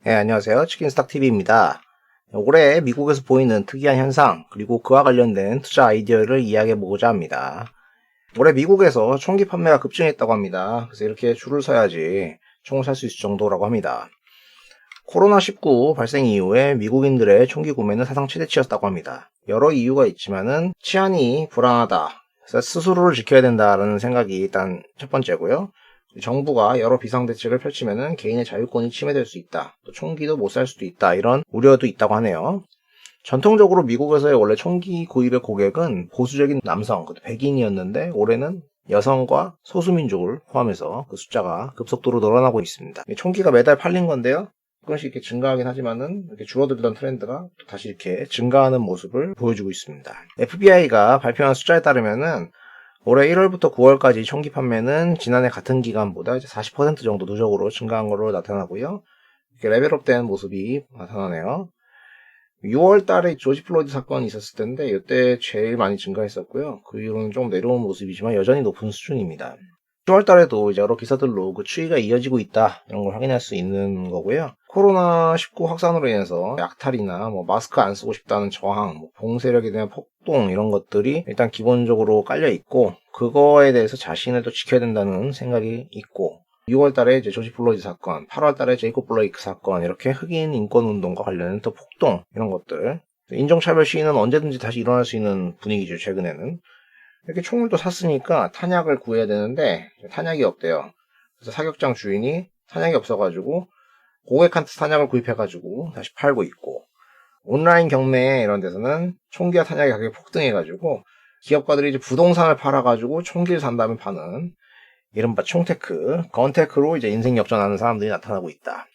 네, 안녕하세요. 치킨스탁TV입니다. 올해 미국에서 보이는 특이한 현상, 그리고 그와 관련된 투자 아이디어를 이야기해보고자 합니다. 올해 미국에서 총기 판매가 급증했다고 합니다. 그래서 이렇게 줄을 서야지 총을 살 수 있을 정도라고 합니다. 코로나19 발생 이후에 미국인들의 총기 구매는 사상 최대치였다고 합니다. 여러 이유가 있지만은 치안이 불안하다. 그래서 스스로를 지켜야 된다는 생각이 일단 첫 번째고요. 정부가 여러 비상대책을 펼치면은 개인의 자유권이 침해될 수 있다. 또 총기도 못 살 수도 있다. 이런 우려도 있다고 하네요. 전통적으로 미국에서의 원래 총기 구입의 고객은 보수적인 남성, 백인이었는데 올해는 여성과 소수민족을 포함해서 그 숫자가 급속도로 늘어나고 있습니다. 총기가 매달 팔린 건데요. 조금씩 이렇게 증가하긴 하지만은 이렇게 줄어들던 트렌드가 또 다시 이렇게 증가하는 모습을 보여주고 있습니다. FBI가 발표한 숫자에 따르면은 올해 1월부터 9월까지 총기 판매는 지난해 같은 기간보다 이제 40% 정도 누적으로 증가한 것으로 나타나고요. 이렇게 레벨업된 모습이 나타나네요. 6월 달에 조지 플로이드 사건이 있었을 텐데 이때 제일 많이 증가했었고요. 그 이후로는 좀 내려온 모습이지만 여전히 높은 수준입니다. 10월 달에도 이제 여러 기사들로 그 추이가 이어지고 있다 이런 걸 확인할 수 있는 거고요. 코로나19 확산으로 인해서 약탈이나 마스크 안 쓰고 싶다는 저항, 봉쇄력에 대한 폭동 이런 것들이 일단 기본적으로 깔려 있고 그거에 대해서 자신을 또 지켜야 된다는 생각이 있고 6월 달에 이제 조지 플로이드 사건, 8월 달에 제이콥 블레이크 사건 이렇게 흑인 인권 운동과 관련된 또 폭동 이런 것들 인종차별 시위는 언제든지 다시 일어날 수 있는 분위기죠. 최근에는 이렇게 총을 또 샀으니까 탄약을 구해야 되는데 탄약이 없대요. 그래서 사격장 주인이 탄약이 없어가지고 고객한테 탄약을 구입해가지고 다시 팔고 있고 온라인 경매 이런 데서는 총기와 탄약의 가격이 폭등해가지고 기업가들이 이제 부동산을 팔아가지고 총기를 산 다음에 파는 이른바 총테크, 건테크로 이제 인생 역전하는 사람들이 나타나고 있다.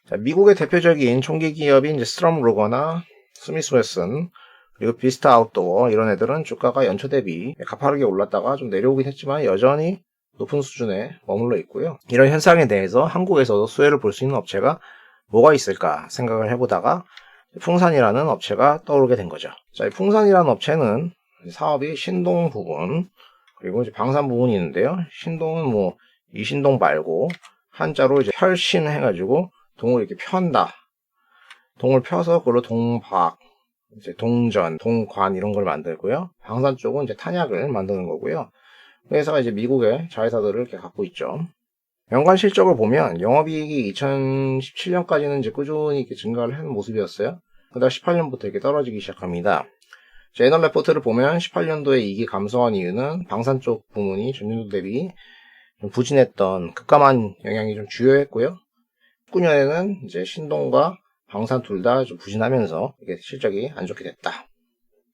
자, 미국의 대표적인 총기 기업인 이제 스트럼 로거나 스미스 웨슨 그리고 비스타 아웃도어 이런 애들은 주가가 연초 대비 가파르게 올랐다가 좀 내려오긴 했지만 여전히 높은 수준에 머물러 있고요. 이런 현상에 대해서 한국에서도 수혜를 볼 수 있는 업체가 뭐가 있을까 생각을 해보다가 풍산이라는 업체가 떠오르게 된 거죠. 자, 이 풍산이라는 업체는 사업이 신동 부분 그리고 이제 방산 부분이 있는데요. 신동은 이신동 말고 한자로 이제 혈신 해가지고 동을 이렇게 편다. 동을 펴서 그걸로 동박, 이제 동전, 동관 이런 걸 만들고요. 방산 쪽은 이제 탄약을 만드는 거고요. 그 회사가 이제 미국의 자회사들을 이렇게 갖고 있죠. 연간 실적을 보면 영업이익이 2017년까지는 이제 꾸준히 이렇게 증가를 하는 모습이었어요. 그다음 18년부터 이렇게 떨어지기 시작합니다. 애널 레포트를 보면 18년도에 이익이 감소한 이유는 방산 쪽 부문이 전년도 대비 좀 부진했던 급감한 영향이 좀 주요했고요. 19년에는 이제 신동과 방산 둘 다 좀 부진하면서 이게 실적이 안 좋게 됐다.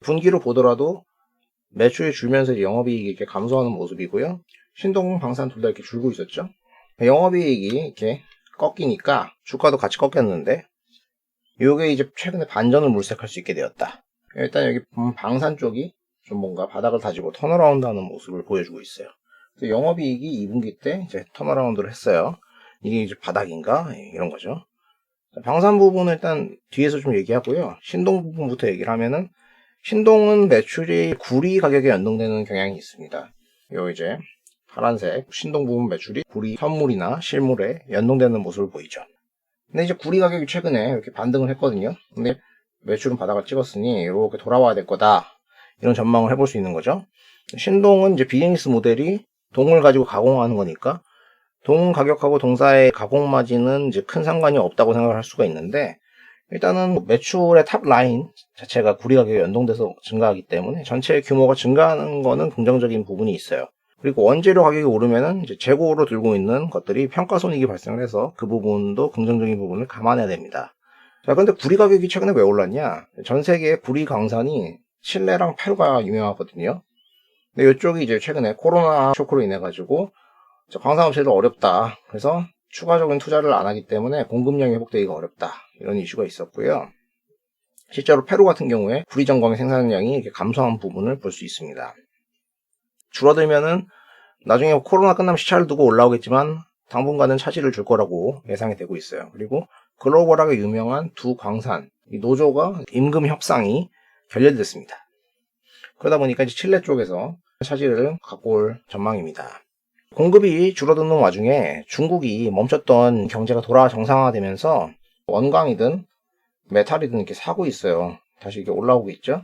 분기로 보더라도 매출이 줄면서 이제 영업이익이 이렇게 감소하는 모습이고요. 신동, 방산 둘 다 이렇게 줄고 있었죠. 영업이익이 이렇게 꺾이니까 주가도 같이 꺾였는데 이게 이제 최근에 반전을 물색할 수 있게 되었다. 일단 여기 방산 쪽이 좀 뭔가 바닥을 다지고 턴어라운드 하는 모습을 보여주고 있어요. 그래서 영업이익이 2분기 때 이제 턴어라운드를 했어요. 이게 이제 바닥인가? 이런 거죠. 방산 부분은 일단 뒤에서 좀 얘기하고요. 신동 부분부터 얘기를 하면은 신동은 매출이 구리 가격에 연동되는 경향이 있습니다. 요 이제 파란색 신동 부분 매출이 구리 현물이나 실물에 연동되는 모습을 보이죠. 근데 이제 구리 가격이 최근에 이렇게 반등을 했거든요. 근데 매출은 바닥을 찍었으니 이렇게 돌아와야 될 거다. 이런 전망을 해볼 수 있는 거죠. 신동은 이제 비즈니스 모델이 동을 가지고 가공하는 거니까 동 가격하고 동사의 가공 마진은 이제 큰 상관이 없다고 생각을 할 수가 있는데 일단은 매출의 탑 라인 자체가 구리 가격에 연동돼서 증가하기 때문에 전체 규모가 증가하는 거는 긍정적인 부분이 있어요. 그리고 원재료 가격이 오르면은 이제 재고로 들고 있는 것들이 평가손익이 발생을 해서 그 부분도 긍정적인 부분을 감안해야 됩니다. 자, 근데 구리 가격이 최근에 왜 올랐냐? 전 세계 구리 강산이 칠레랑 페루가 유명하거든요. 근데 이쪽이 이제 최근에 코로나 쇼크로 인해 가지고 광산업체도 어렵다. 그래서 추가적인 투자를 안 하기 때문에 공급량이 회복되기가 어렵다. 이런 이슈가 있었고요. 실제로 페루 같은 경우에 구리 전광의 생산량이 이렇게 감소한 부분을 볼 수 있습니다. 줄어들면은 나중에 코로나 끝나면 시차를 두고 올라오겠지만 당분간은 차질을 줄 거라고 예상이 되고 있어요. 그리고 글로벌하게 유명한 두 광산, 이 노조가 임금 협상이 결렬됐습니다. 그러다 보니까 이제 칠레 쪽에서 차질을 갖고 올 전망입니다. 공급이 줄어드는 와중에 중국이 멈췄던 경제가 돌아 정상화되면서 원광이든 메탈이든 이렇게 사고 있어요. 다시 이게 올라오고 있죠.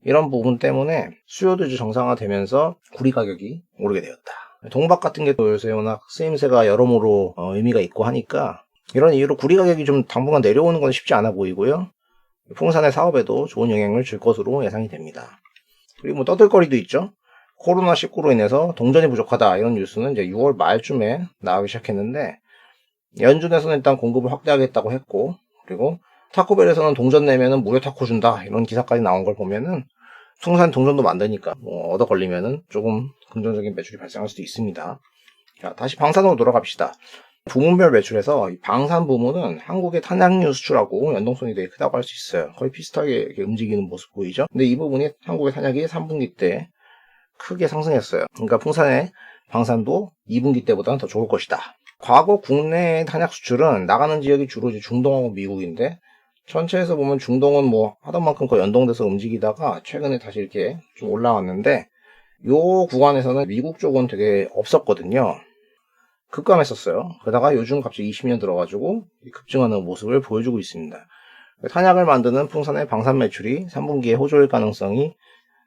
이런 부분 때문에 수요도 이제 정상화되면서 구리 가격이 오르게 되었다. 동박 같은 게 요새 워낙 쓰임새가 여러모로 의미가 있고 하니까 이런 이유로 구리 가격이 좀 당분간 내려오는 건 쉽지 않아 보이고요. 풍산의 사업에도 좋은 영향을 줄 것으로 예상이 됩니다. 그리고 뭐 떠들거리도 있죠. 코로나19로 인해서 동전이 부족하다 이런 뉴스는 이제 6월 말쯤에 나오기 시작했는데 연준에서는 일단 공급을 확대하겠다고 했고, 그리고 타코벨에서는 동전 내면은 무료 타코 준다 이런 기사까지 나온 걸 보면은 풍산 동전도 만드니까 뭐 얻어 걸리면은 조금 긍정적인 매출이 발생할 수도 있습니다. 자, 다시 방산으로 돌아갑시다. 부문별 매출에서 이 방산 부문은 한국의 탄약류 수출하고 연동성이 되게 크다고 할 수 있어요. 거의 비슷하게 이렇게 움직이는 모습 보이죠? 근데 이 부분이 한국의 탄약이 3분기 때 크게 상승했어요. 그러니까 풍산의 방산도 2분기 때보다는 더 좋을 것이다. 과거 국내 탄약 수출은 나가는 지역이 주로 이제 중동하고 미국인데 전체에서 보면 중동은 뭐 하던 만큼 거의 연동돼서 움직이다가 최근에 다시 이렇게 좀 올라왔는데 요 구간에서는 미국 쪽은 되게 없었거든요. 급감했었어요. 그러다가 요즘 갑자기 20년 들어가지고 급증하는 모습을 보여주고 있습니다. 탄약을 만드는 풍산의 방산 매출이 3분기에 호조일 가능성이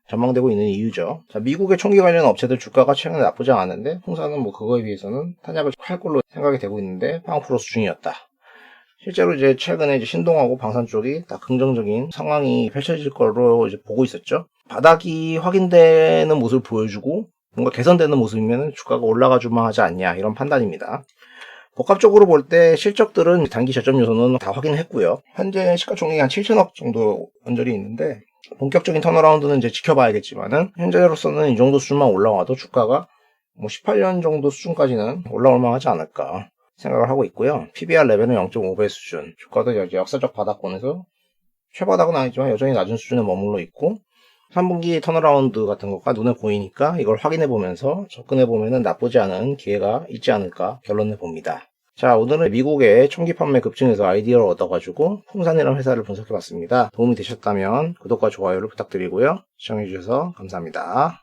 전망되고 있는 이유죠. 자, 미국의 총기 관련 업체들 주가가 최근에 나쁘지 않은데 풍산은 뭐 그거에 비해서는 탄약을 할 걸로 생각이 되고 있는데 0% 수준이었다. 실제로 이제 최근에 이제 신동하고 방산 쪽이 다 긍정적인 상황이 펼쳐질 거로 이제 보고 있었죠. 바닥이 확인되는 모습을 보여주고 뭔가 개선되는 모습이면 주가가 올라가 줄만 하지 않냐 이런 판단입니다. 복합적으로 볼 때 실적들은 단기 저점 요소는 다 확인했고요. 현재 시가총액이 한 7천억 정도 언저리 있는데 본격적인 턴어라운드는 이제 지켜봐야겠지만은 현재로서는 이 정도 수준만 올라와도 주가가 뭐 18년 정도 수준까지는 올라올 만하지 않을까 생각을 하고 있고요. PBR 레벨은 0.5배 수준, 주가도 역사적 바닥권에서 최바닥은 아니지만 여전히 낮은 수준에 머물러 있고 3분기 턴어라운드 같은 것과 눈에 보이니까 이걸 확인해 보면서 접근해 보면은 나쁘지 않은 기회가 있지 않을까 결론내 봅니다. 자, 오늘은 미국의 총기 판매 급증에서 아이디어를 얻어가지고 풍산이라는 회사를 분석해 봤습니다. 도움이 되셨다면 구독과 좋아요를 부탁드리고요. 시청해 주셔서 감사합니다.